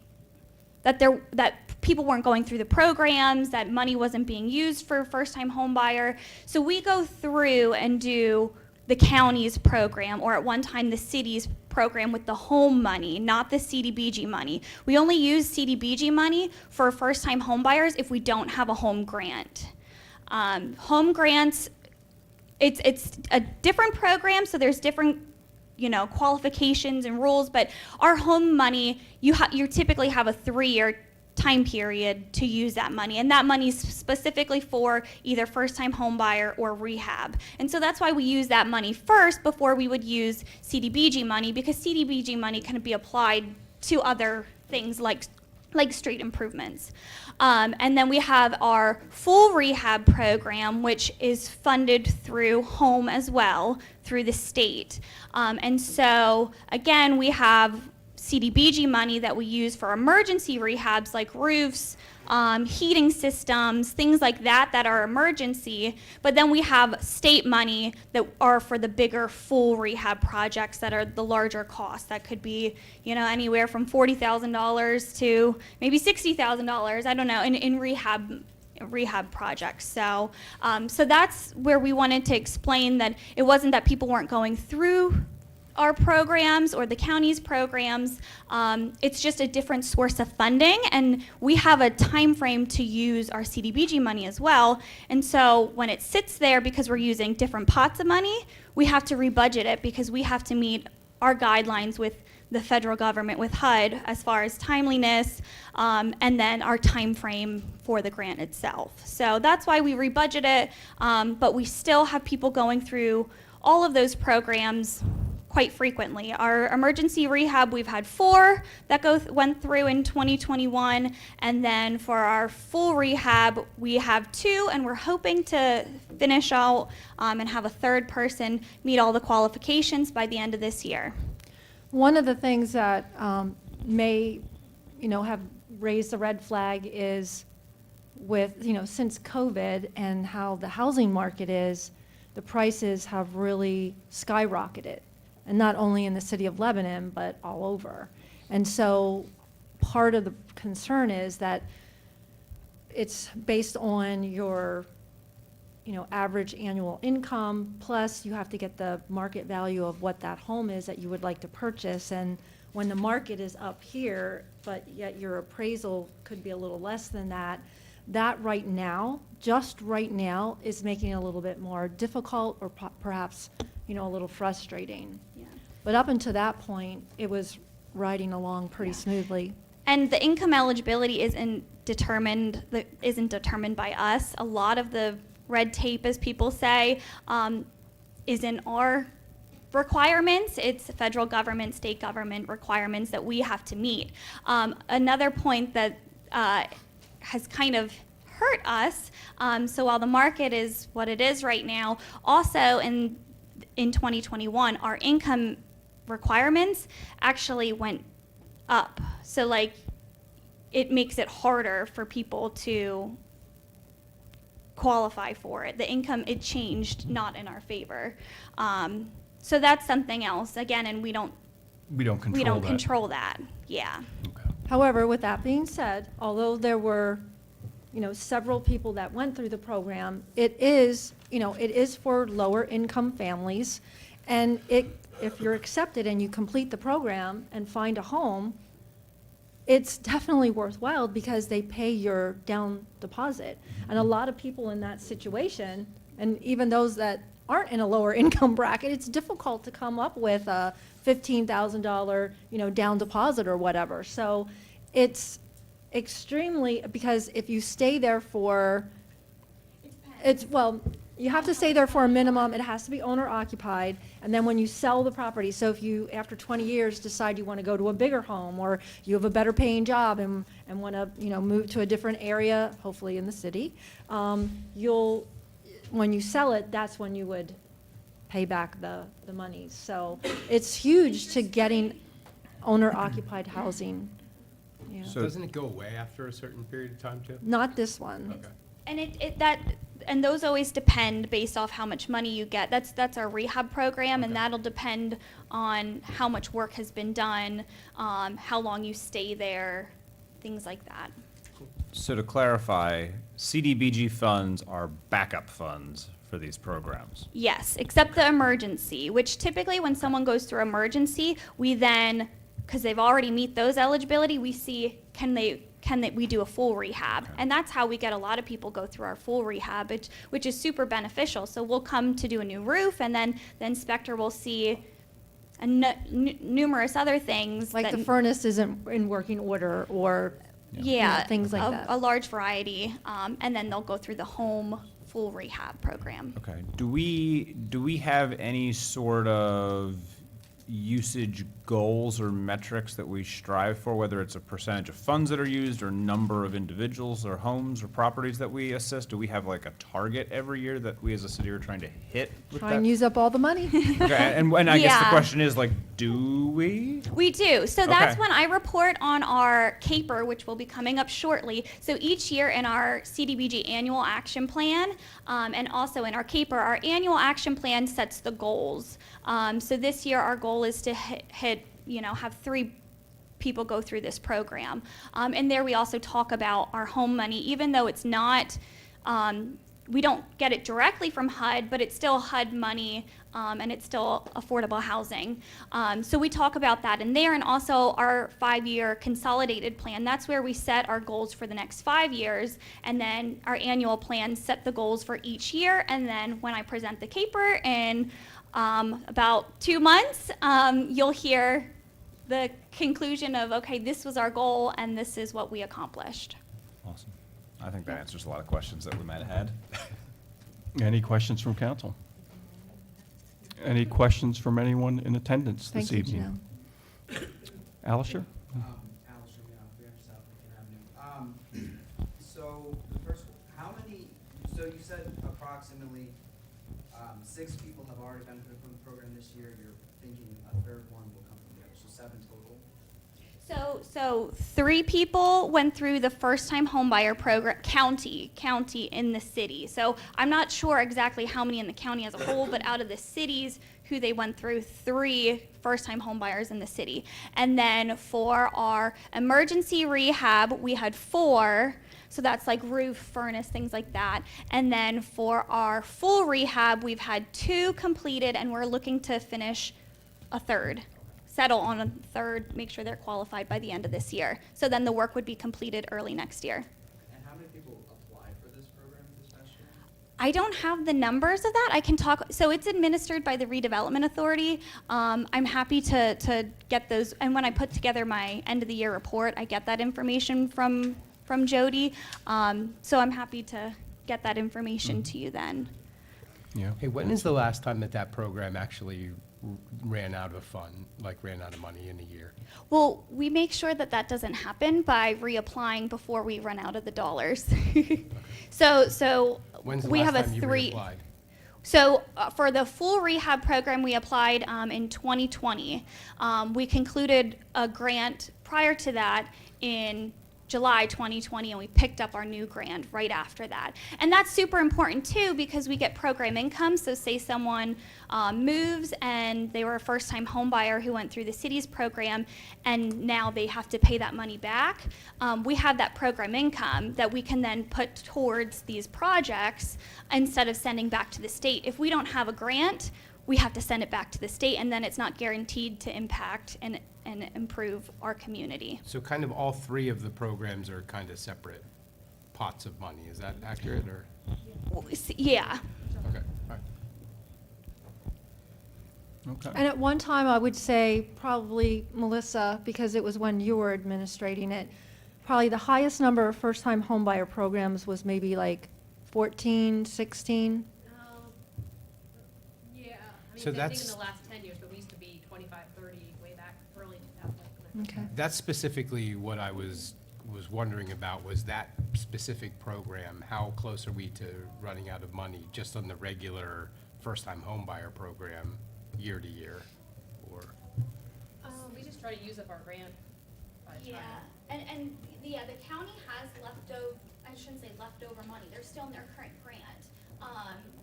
that people weren't going through the programs, that money wasn't being used for first-time home buyer. So we go through and do the county's program, or at one time the city's program with the home money, not the CDBG money. We only use CDBG money for first-time home buyers if we don't have a home grant. Home grants, it's a different program, so there's different qualifications and rules, but our home money, you typically have a 3-year time period to use that money, and that money is specifically for either first-time home buyer or rehab. And so that's why we use that money first before we would use CDBG money, because CDBG money can be applied to other things like street improvements. And then we have our full rehab program, which is funded through home as well, through the state. And so, again, we have CDBG money that we use for emergency rehabs like roofs, heating systems, things like that are emergency. But then we have state money that are for the bigger full rehab projects that are the larger costs. That could be, anywhere from $40,000 to maybe $60,000. I don't know, in rehab projects. So that's where we wanted to explain that it wasn't that people weren't going through our programs or the county's programs. It's just a different source of funding, and we have a time frame to use our CDBG money as well. And so when it sits there, because we're using different pots of money, we have to rebudget it because we have to meet our guidelines with the federal government, with HUD, as far as timeliness, and then our time frame for the grant itself. So that's why we rebudget it, but we still have people going through all of those programs quite frequently. Our emergency rehab, we've had 4 that went through in 2021, and then for our full rehab, we have 2, and we're hoping to finish out and have a 3rd person meet all the qualifications by the end of this year. One of the things that may, have raised the red flag is with, since COVID and how the housing market is, the prices have really skyrocketed. And not only in the city of Lebanon, but all over. And so part of the concern is that it's based on your, average annual income, plus you have to get the market value of what that home is that you would like to purchase. And when the market is up here, but yet your appraisal could be a little less than that, that right now, just right now, is making it a little bit more difficult or perhaps, a little frustrating. Yeah. But up until that point, it was riding along pretty smoothly. And the income eligibility isn't determined by us. A lot of the red tape, as people say, is in our requirements. It's federal government, state government requirements that we have to meet. Another point that has kind of hurt us, so while the market is what it is right now, also in 2021, our income requirements actually went up. So it makes it harder for people to qualify for it. The income, it changed, not in our favor. So that's something else, again, and we don't control that. Yeah. Okay. However, with that being said, although there were, several people that went through the program, it is for lower income families. And if you're accepted and you complete the program and find a home, it's definitely worthwhile because they pay your down deposit. And a lot of people in that situation, and even those that aren't in a lower income bracket, it's difficult to come up with a $15,000, down deposit or whatever. So it's extremely, because if you stay there for, You have to stay there for a minimum, it has to be owner occupied, and then when you sell the property, so if you, after 20 years, decide you want to go to a bigger home, or you have a better paying job and want to, move to a different area, hopefully in the city, when you sell it, that's when you would pay back the monies. So it's huge to getting owner occupied housing. Yeah. So- Doesn't it go away after a certain period of time too? Not this one. Okay. And those always depend based off how much money you get. That's our rehab program, and Okay. that'll depend on how much work has been done, how long you stay there, things like that. So to clarify, CDBG funds are backup funds for these programs. Yes, except the emergency, which typically when someone goes through emergency, we then, because they've already meet those eligibility, we see we do a full rehab. Okay. And that's how we get a lot of people go through our full rehab, which is super beneficial. So we'll come to do a new roof, and then the inspector will see numerous other things. Like that- the furnace isn't in working order, or, Yeah, things like that. a large variety, and then they'll go through the home full rehab program. Okay. Do we have any sort of usage goals or metrics that we strive for, whether it's a percentage of funds that are used or number of individuals or homes or properties that we assist? Do we have like a target every year that we as a city are trying to hit with try and that? use up all the money? Okay, and I guess the Yeah. question is like, do we? We do. So that's Okay. when I report on our CAPER, which will be coming up shortly. So each year in our CDBG annual action plan, and also in our CAPER, our annual action plan sets the goals. So this year, our goal is to have 3 people go through this program. And there we also talk about our home money, even though it's not, we don't get it directly from HUD, but it's still HUD money, and it's still affordable housing. So we talk about that in there, and also our 5-year consolidated plan. That's where we set our goals for the next 5 years, and then our annual plan set the goals for each year. And then when I present the CAPER in about 2 months, you'll hear the conclusion of, okay, this was our goal, and this is what we accomplished. Awesome. I think that answers a lot of questions that we might have had. Any questions from council? Any questions from anyone in attendance this Thank you, evening? Janelle. Alistair? Alistair, yeah, 300 South Lincoln Avenue. So the first, so you said approximately 6 people have already benefited from the program this year. You're thinking a third one will come from the other, so 7 total? So 3 people went through the first-time homebuyer program, county in the city. So I'm not sure exactly how many in the county as a whole, but out of the cities who they went through, 3 first-time homebuyers in the city. And then for our emergency rehab, we had 4. So that's like roof, furnace, things like that. And then for our full rehab, we've had 2 completed, and we're looking to finish a third. Settle on a third, make sure they're qualified by the end of this year. So then the work would be completed early next year. And how many people applied for this program this past year? I don't have the numbers of that. I can talk, so it's administered by the Redevelopment Authority. I'm happy to get those, and when I put together my end of the year report, I get that information from Jody. So I'm happy to get that information to you then. Yeah. Hey, when is the last time that program actually ran out of ran out of money in a year? Well, we make sure that doesn't happen by reapplying before we run out of the dollars. So When's the we last have a time you 3. reapplied? So for the full rehab program, we applied in 2020. We concluded a grant prior to that in July 2020, and we picked up our new grant right after that. And that's super important too, because we get program income. So say someone moves and they were a first-time home buyer who went through the city's program, and now they have to pay that money back. We have that program income that we can then put towards these projects instead of sending back to the state. If we don't have a grant, we have to send it back to the state, and then it's not guaranteed to impact and improve our community. So kind of all 3 of the programs are kind of separate pots of money. Is that accurate, or? Yeah. Okay, all right. Okay. And at one time, I would say probably Melissa, because it was when you were administrating it, probably the highest number of first-time homebuyer programs was maybe like 14, 16. No, So think in that's- the last 10 years, but we used to be 25, 30, way back early 2000. Okay. That's specifically what I was wondering about, was that specific program. How close are we to running out of money just on the regular first-time homebuyer program year to year? Or, We just try to use up our grant by the time. Yeah, and the county has leftover, I shouldn't say leftover money, they're still in their current grant.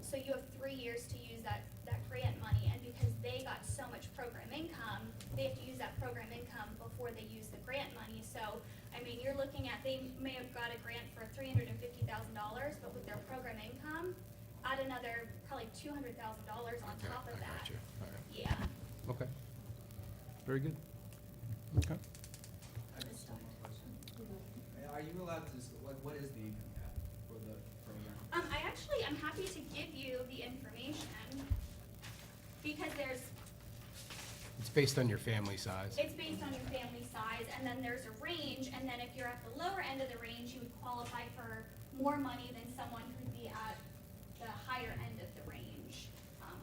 So you have 3 years to use that grant money, and because they got so much program income, they have to use that program income before they use the grant money. So, I mean, you're looking at, they may have got a grant for $350,000, but with their program income, add another probably $200,000 on top of I that. got you. All right. Yeah. Okay. Very good. Okay. I have just one more question. Are you allowed to, what is the income cap for the program? I'm happy to give you the information, because It's based on your family size. it's based on your family size, and then there's a range, and then if you're at the lower end of the range, you would qualify for more money than someone who'd be at the higher end of the range.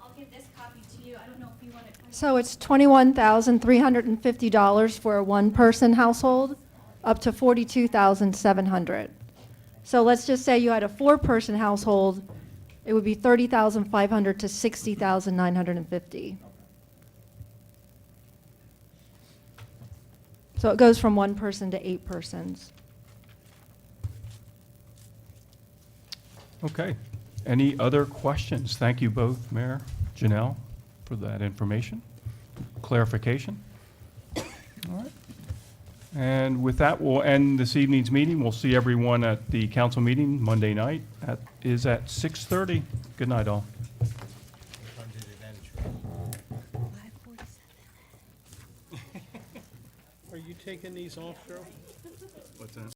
I'll give this copy to you, I don't know if you want to. So it's $21,350 for a one-person household, up to $42,700. So let's just say you had a four-person household, it would be $30,500 to $60,950. So it goes from one person to 8 persons. Okay. Any other questions? Thank you both, Mayor, Janelle, for that information, clarification. All right. And with that, we'll end this evening's meeting. We'll see everyone at the council meeting Monday night at 6:30. Good night, all. Are you taking these off, Cheryl? What's that?